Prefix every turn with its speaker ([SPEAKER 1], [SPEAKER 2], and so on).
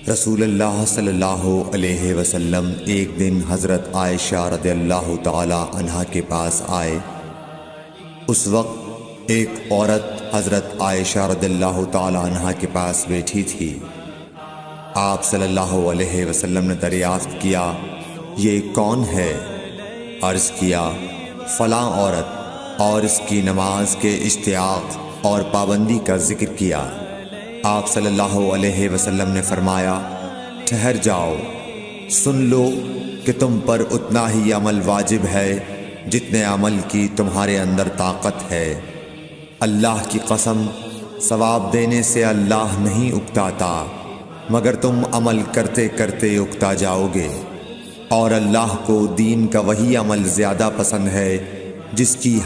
[SPEAKER 1] رسول اللہ صلی اللہ علیہ وسلم ایک دن حضرت عائشہ رضی اللہ تعالی عنہا کے پاس آئے۔ اس وقت ایک عورت حضرت عائشہ رضی اللہ تعالی عنہا کے پاس بیٹھی تھی۔ آپ صلی اللہ علیہ وسلم نے دریافت کیا، یہ کون ہے؟ عرض کیا، فلاں عورت، اور اس کی نماز کے اشتیاق اور پابندی کا ذکر کیا۔ آپ صلی اللہ علیہ وسلم نے فرمایا، ٹھہر جاؤ، سن لو کہ تم پر اتنا ہی عمل واجب ہے جتنے عمل کی تمہارے اندر طاقت ہے۔ اللہ کی قسم، ثواب دینے سے اللہ نہیں اکتاتا، مگر تم عمل کرتے کرتے اکتا جاؤ گے، اور اللہ کو دین کا وہی عمل زیادہ پسند ہے جس کی